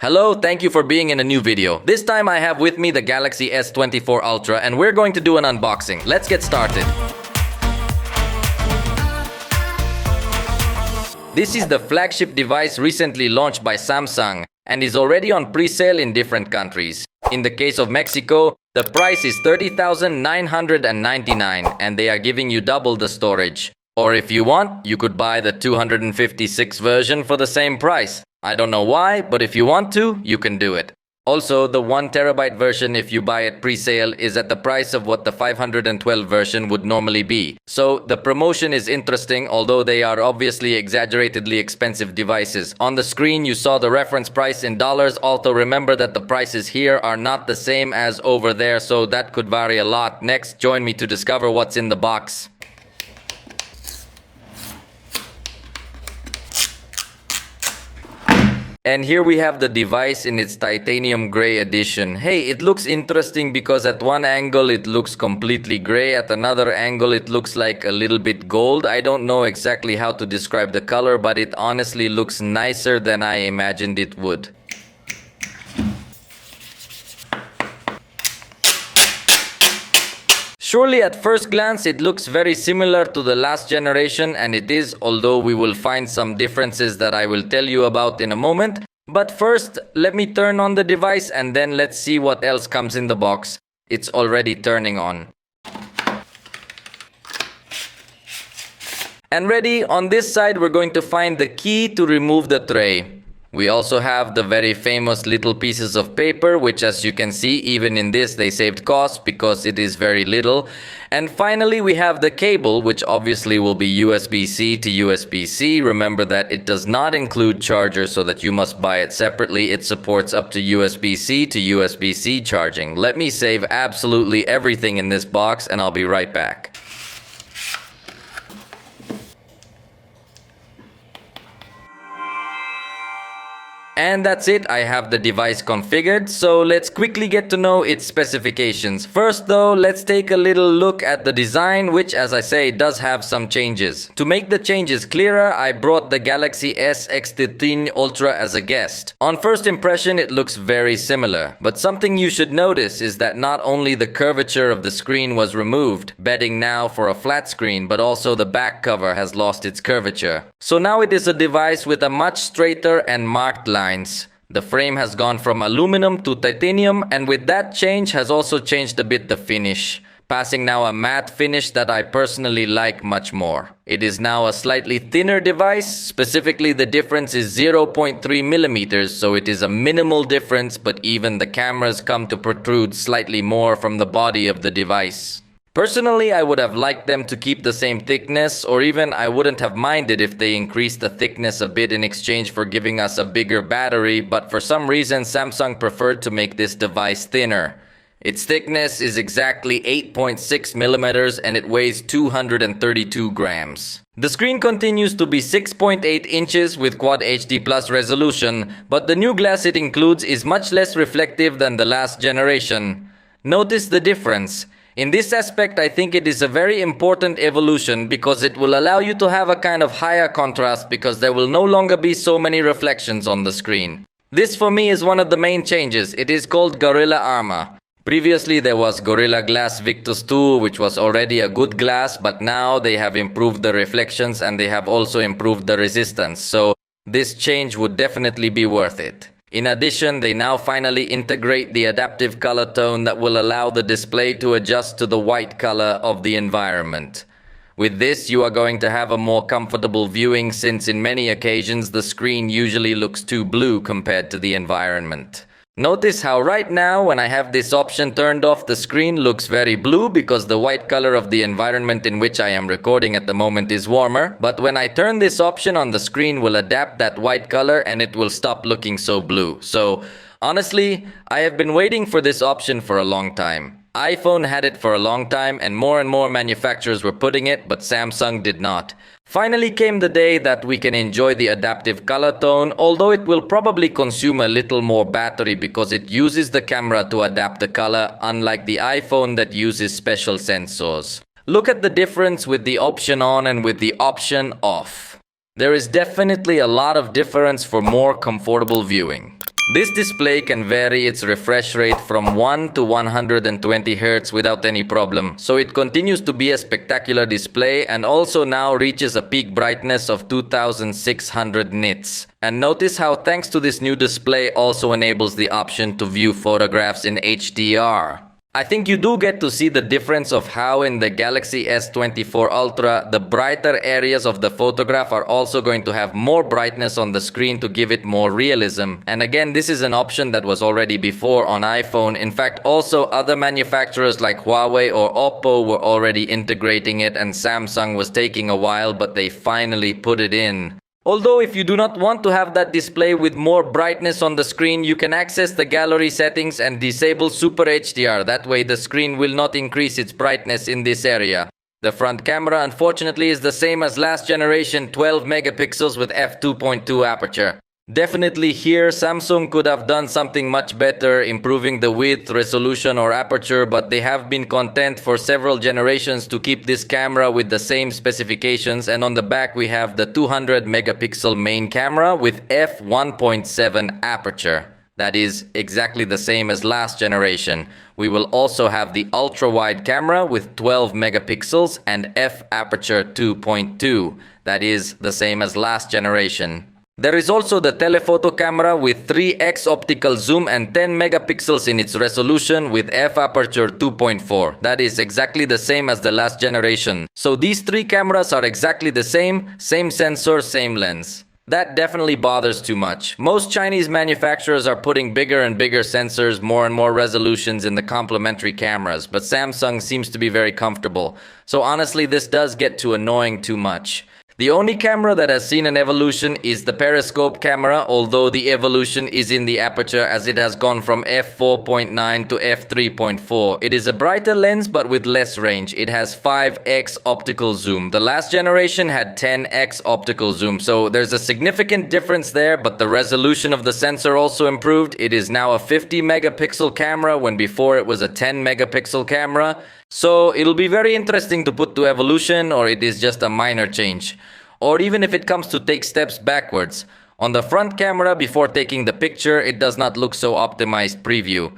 Hello, thank you for being in a new video. This time I have with me the Galaxy S24 Ultra and we're going to do an unboxing. Let's get started. This is the flagship device recently launched by Samsung and is already on pre-sale in different countries. In the case of Mexico, the price is $30,999 and they are giving you double the storage. Or if you want, you could buy the 256 version for the same price. I don't know why, but if you want to, you can do it. Also, the 1TB version, if you buy it pre-sale, is at the price of what the 512 version would normally be. So, the promotion is interesting, although they are obviously exaggeratedly expensive devices. On the screen, you saw the reference price in dollars. Also, remember that the prices here are not the same as over there, so that could vary a lot. Next, join me to discover what's in the box. And here we have the device in its titanium gray edition. Hey, it looks interesting because at one angle it looks completely gray, at another angle it looks like a little bit gold. I don't know exactly how to describe the color, but it honestly looks nicer than I imagined it would. Surely at first glance it looks very similar to the last generation, and it is, although we will find some differences that I will tell you about in a moment. But first, let me turn on the device and then let's see what else comes in the box. It's already turning on. And ready, on this side we're going to find the key to remove the tray. We also have the very famous little pieces of paper, which as you can see, even in this they saved cost because it is very little. And finally we have the cable, which obviously will be USB-C to USB-C. Remember that it does not include charger, so that you must buy it separately. It supports up to USB-C to USB-C charging. Let me save absolutely everything in this box and I'll be right back. And that's it, I have the device configured, so let's quickly get to know its specifications. First though, let's take a little look at the design, which as I say does have some changes. To make the changes clearer, I brought the Galaxy S24 Ultra as a guest. On first impression it looks very similar, but something you should notice is that not only the curvature of the screen was removed, bedding now for a flat screen, but also the back cover has lost its curvature. So now it is a device with a much straighter and marked line. The frame has gone from aluminum to titanium, and with that change has also changed a bit the finish, passing now a matte finish that I personally like much more. It is now a slightly thinner device, specifically the difference is 0.3 millimeters, so it is a minimal difference, but even the cameras come to protrude slightly more from the body of the device. Personally, I would have liked them to keep the same thickness, or even I wouldn't have minded if they increased the thickness a bit in exchange for giving us a bigger battery, but for some reason Samsung preferred to make this device thinner. Its thickness is exactly 8.6 millimeters and it weighs 232 grams. The screen continues to be 6.8 inches with Quad HD Plus resolution, but the new glass it includes is much less reflective than the last generation. Notice the difference. In this aspect, I think it is a very important evolution because it will allow you to have a kind of higher contrast because there will no longer be so many reflections on the screen. This for me is one of the main changes. It is called Gorilla Armor. Previously there was Gorilla Glass Victus 2, which was already a good glass, but now they have improved the reflections and they have also improved the resistance. So this change would definitely be worth it. In addition, they now finally integrate the adaptive color tone that will allow the display to adjust to the white color of the environment. With this, you are going to have a more comfortable viewing since in many occasions the screen usually looks too blue compared to the environment. Notice how right now when I have this option turned off, the screen looks very blue because the white color of the environment in which I am recording at the moment is warmer. But when I turn this option on, the screen will adapt that white color and it will stop looking so blue. So honestly, I have been waiting for this option for a long time. iPhone had it for a long time and more manufacturers were putting it, but Samsung did not. Finally came the day that we can enjoy the adaptive color tone, although it will probably consume a little more battery because it uses the camera to adapt the color, unlike the iPhone that uses special sensors. Look at the difference with the option on and with the option off. There is definitely a lot of difference for more comfortable viewing. This display can vary its refresh rate from 1 to 120 Hz without any problem, so it continues to be a spectacular display and also now reaches a peak brightness of 2600 nits. And notice how thanks to this new display also enables the option to view photographs in HDR. I think you do get to see the difference of how in the Galaxy S24 Ultra, the brighter areas of the photograph are also going to have more brightness on the screen to give it more realism. And again, this is an option that was already before on iPhone. In fact, also other manufacturers like Huawei or Oppo were already integrating it, and Samsung was taking a while, but they finally put it in. Although if you do not want to have that display with more brightness on the screen, you can access the gallery settings and disable Super HDR. That way the screen will not increase its brightness in this area. The front camera unfortunately is the same as last generation, 12 megapixels with f2.2 aperture. Definitely here Samsung could have done something much better, improving the width, resolution or aperture, but they have been content for several generations to keep this camera with the same specifications, and on the back we have the 200 megapixel main camera with f1.7 aperture. That is exactly the same as last generation. We will also have the ultra-wide camera with 12 megapixels and f-aperture 2.2. That is the same as last generation. There is also the telephoto camera with 3x optical zoom and 10 megapixels in its resolution with f-aperture 2.4. That is exactly the same as the last generation. So these three cameras are exactly the same sensor, same lens. That definitely bothers too much. Most Chinese manufacturers are putting bigger and bigger sensors, more and more resolutions in the complementary cameras, but Samsung seems to be very comfortable. So honestly, this does get too annoying too much. The only camera that has seen an evolution is the periscope camera, although the evolution is in the aperture as it has gone from f4.9 to f3.4. It is a brighter lens but with less range. It has 5x optical zoom. The last generation had 10x optical zoom, so there's a significant difference there, but the resolution of the sensor also improved. It is now a 50 megapixel camera when before it was a 10 megapixel camera. So it'll be very interesting to put to evolution, or it is just a minor change. Or even if it comes to take steps backwards. On the front camera before taking the picture, it does not look so optimized preview.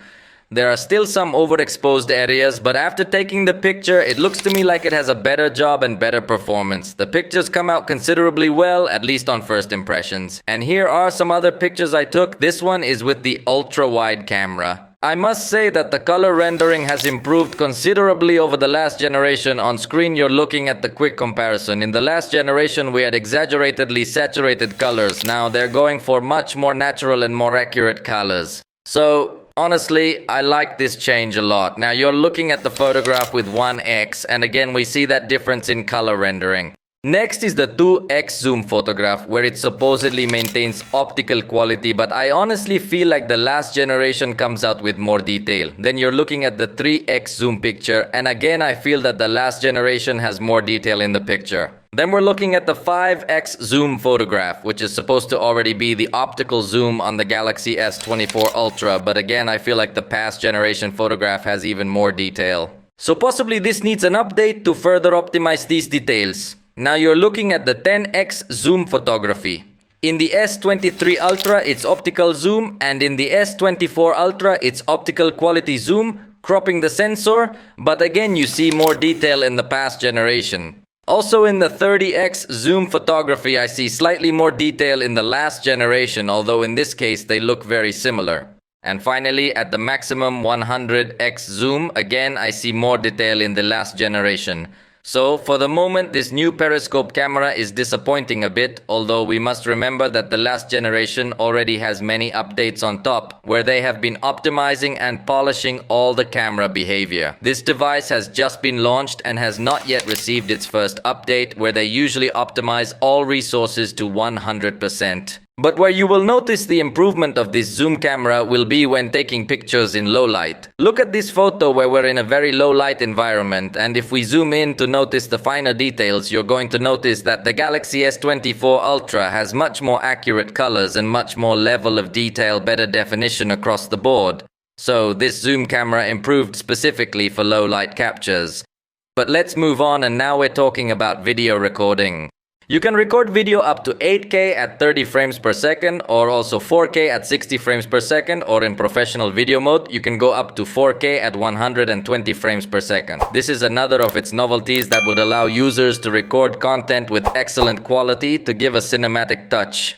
There are still some overexposed areas, but after taking the picture, it looks to me like it has a better job and better performance. The pictures come out considerably well, at least on first impressions. And here are some other pictures I took. This one is with the ultra-wide camera. I must say that the color rendering has improved considerably over the last generation. On screen you're looking at the quick comparison. In the last generation we had exaggeratedly saturated colors. Now they're going for much more natural and more accurate colors. So honestly, I like this change a lot. Now you're looking at the photograph with 1x, and again we see that difference in color rendering. Next is the 2x zoom photograph, where it supposedly maintains optical quality, but I honestly feel like the last generation comes out with more detail. Then you're looking at the 3x zoom picture, and again I feel that the last generation has more detail in the picture. Then we're looking at the 5x zoom photograph, which is supposed to already be the optical zoom on the Galaxy S24 Ultra, but again I feel like the past generation photograph has even more detail. So possibly this needs an update to further optimize these details. Now you're looking at the 10x zoom photography. In the S23 Ultra, it's optical zoom, and in the S24 Ultra, it's optical quality zoom, cropping the sensor, but again you see more detail in the past generation. Also in the 30x zoom photography, I see slightly more detail in the last generation, although in this case they look very similar. And finally, at the maximum 100x zoom, again I see more detail in the last generation. So, for the moment, this new periscope camera is disappointing a bit, although we must remember that the last generation already has many updates on top, where they have been optimizing and polishing all the camera behavior. This device has just been launched and has not yet received its first update, where they usually optimize all resources to 100%. But where you will notice the improvement of this zoom camera will be when taking pictures in low light. Look at this photo where we're in a very low light environment, and if we zoom in to notice the finer details, you're going to notice that the Galaxy S24 Ultra has much more accurate colors and much more level of detail, better definition across the board. So this zoom camera improved specifically for low light captures. But let's move on, and now we're talking about video recording. You can record video up to 8K at 30 frames per second or also 4K at 60 frames per second, or in professional video mode, you can go up to 4K at 120 frames per second. This is another of its novelties that would allow users to record content with excellent quality to give a cinematic touch.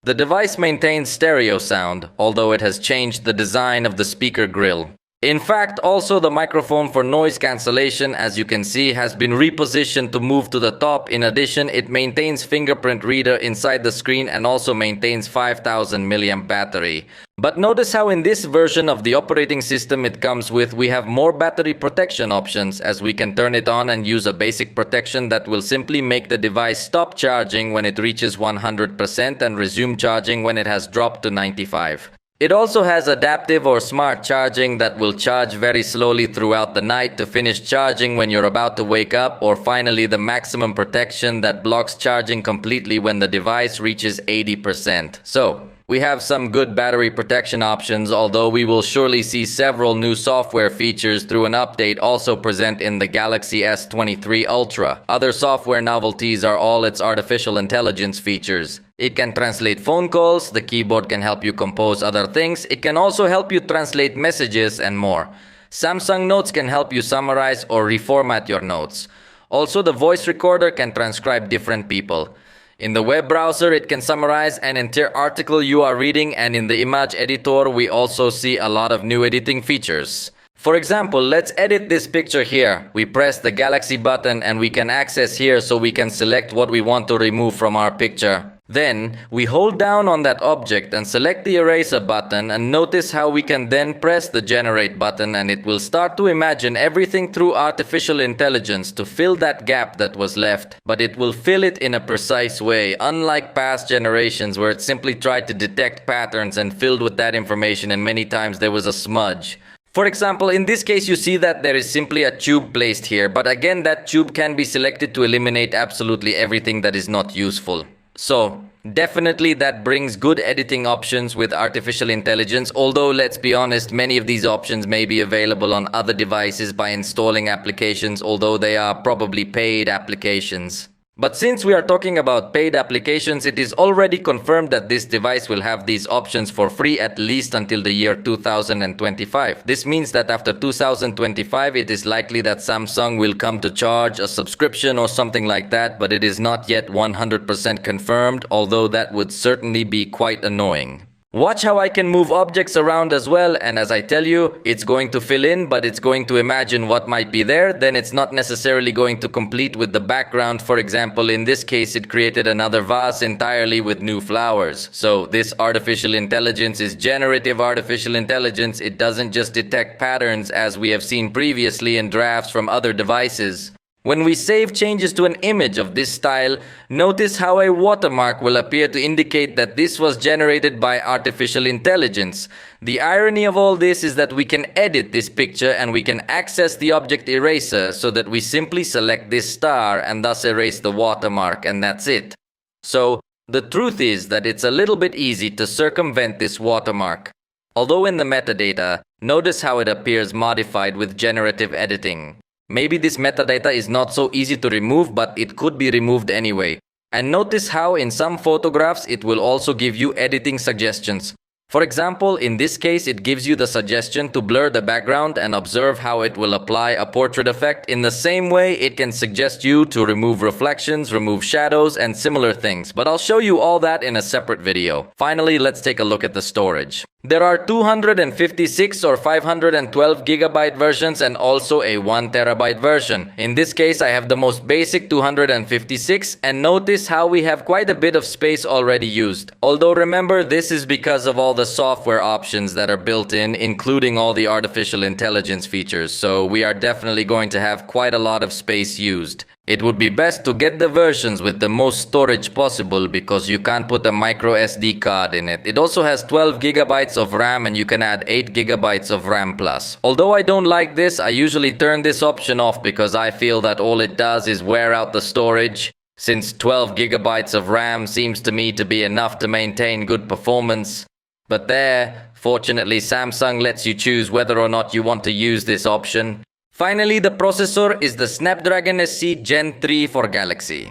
The device maintains stereo sound, although it has changed the design of the speaker grille. In fact, also the microphone for noise cancellation, as you can see, has been repositioned to move to the top. In addition, it maintains fingerprint reader inside the screen and also maintains 5000 mAh battery. But notice how in this version of the operating system it comes with, we have more battery protection options, as we can turn it on and use a basic protection that will simply make the device stop charging when it reaches 100% and resume charging when it has dropped to 95%. It also has adaptive or smart charging that will charge very slowly throughout the night to finish charging when you're about to wake up, or finally the maximum protection that blocks charging completely when the device reaches 80%. So, we have some good battery protection options, although we will surely see several new software features through an update also present in the Galaxy S24 Ultra. Other software novelties are all its artificial intelligence features. It can translate phone calls, the keyboard can help you compose other things, it can also help you translate messages and more. Samsung Notes can help you summarize or reformat your notes. Also, the voice recorder can transcribe different people. In the web browser, it can summarize an entire article you are reading, and in the image editor, we also see a lot of new editing features. For example, let's edit this picture here. We press the Galaxy button and we can access here so we can select what we want to remove from our picture. Then, we hold down on that object and select the eraser button, and notice how we can then press the generate button and it will start to imagine everything through artificial intelligence to fill that gap that was left. But it will fill it in a precise way, unlike past generations where it simply tried to detect patterns and filled with that information and many times there was a smudge. For example, in this case you see that there is simply a tube placed here, but again that tube can be selected to eliminate absolutely everything that is not useful. So, definitely that brings good editing options with artificial intelligence, although let's be honest, many of these options may be available on other devices by installing applications, although they are probably paid applications. But since we are talking about paid applications, it is already confirmed that this device will have these options for free at least until the year 2025. This means that after 2025, it is likely that Samsung will come to charge a subscription or something like that, but it is not yet 100% confirmed, although that would certainly be quite annoying. Watch how I can move objects around as well, and as I tell you, it's going to fill in, but it's going to imagine what might be there, then it's not necessarily going to complete with the background. For example, in this case, it created another vase entirely with new flowers. So this artificial intelligence is generative artificial intelligence. It doesn't just detect patterns as we have seen previously in drafts from other devices. When we save changes to an image of this style, notice how a watermark will appear to indicate that this was generated by artificial intelligence. The irony of all this is that we can edit this picture and we can access the object eraser so that we simply select this star and thus erase the watermark, and that's it. So, the truth is that it's a little bit easy to circumvent this watermark. Although in the metadata, notice how it appears modified with generative editing. Maybe this metadata is not so easy to remove, but it could be removed anyway. And notice how in some photographs it will also give you editing suggestions. For example, in this case it gives you the suggestion to blur the background and observe how it will apply a portrait effect. In the same way, it can suggest you to remove reflections, remove shadows, and similar things. But I'll show you all that in a separate video. Finally, let's take a look at the storage. There are 256 or 512 gigabyte versions and also a 1 terabyte version. In this case, I have the most basic 256, and notice how we have quite a bit of space already used. Although remember, this is because of all the software options that are built in, including all the artificial intelligence features, so we are definitely going to have quite a lot of space used. It would be best to get the versions with the most storage possible because you can't put a micro SD card in it. It also has 12 gigabytes of RAM and you can add 8 gigabytes of RAM plus. Although I don't like this, I usually turn this option off because I feel that all it does is wear out the storage. Since 12 gigabytes of RAM seems to me to be enough to maintain good performance. But there, fortunately, Samsung lets you choose whether or not you want to use this option. Finally, the processor is the Snapdragon SC Gen 3 for Galaxy.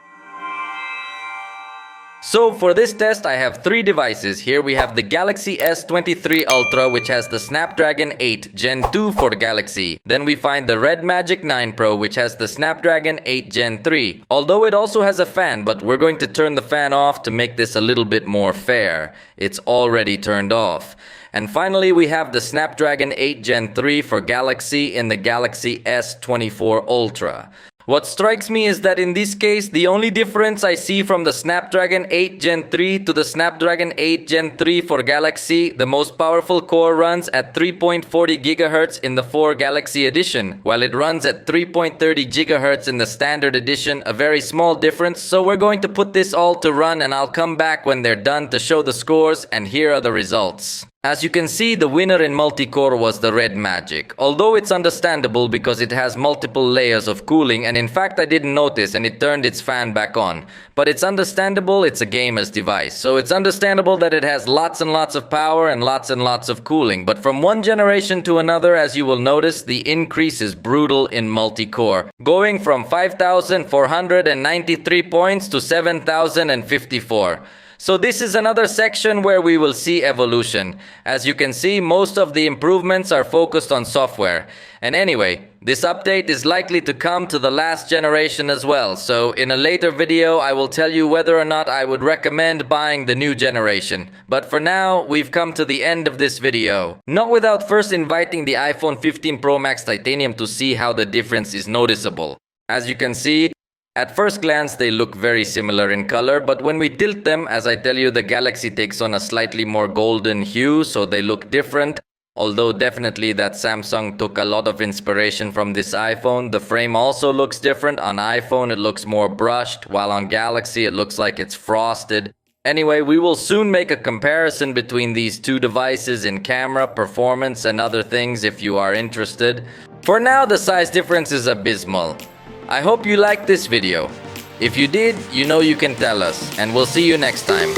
So for this test, I have three devices. Here we have the Galaxy S23 Ultra, which has the Snapdragon 8 Gen 2 for Galaxy. Then we find the Red Magic 9 Pro, which has the Snapdragon 8 Gen 3. Although it also has a fan, but we're going to turn the fan off to make this a little bit more fair. It's already turned off. And finally, we have the Snapdragon 8 Gen 3 for Galaxy in the Galaxy S24 Ultra. What strikes me is that in this case, the only difference I see from the Snapdragon 8 Gen 3 to the Snapdragon 8 Gen 3 for Galaxy, the most powerful core runs at 3.40 GHz in the 4 Galaxy edition, while it runs at 3.30 GHz in the standard edition, a very small difference. So we're going to put this all to run and I'll come back when they're done to show the scores, and here are the results. As you can see, the winner in multi-core was the Red Magic. Although it's understandable because it has multiple layers of cooling, and in fact I didn't notice and it turned its fan back on. But it's understandable, it's a gamer's device. So it's understandable that it has lots and lots of power and lots of cooling. But from one generation to another, as you will notice, the increase is brutal in multi-core. Going from 5,493 points to 7,054. So this is another section where we will see evolution. As you can see, most of the improvements are focused on software. And anyway, this update is likely to come to the last generation as well. So in a later video, I will tell you whether or not I would recommend buying the new generation. But for now, we've come to the end of this video. Not without first inviting the iPhone 15 Pro Max Titanium to see how the difference is noticeable. As you can see, at first glance, they look very similar in color, but when we tilt them, as I tell you, the Galaxy takes on a slightly more golden hue, so they look different. Although definitely that Samsung took a lot of inspiration from this iPhone. The frame also looks different. On iPhone, it looks more brushed, while on Galaxy, it looks like it's frosted. Anyway, we will soon make a comparison between these two devices in camera, performance, and other things if you are interested. For now, the size difference is abysmal. I hope you liked this video. If you did, you know you can tell us, and we'll see you next time.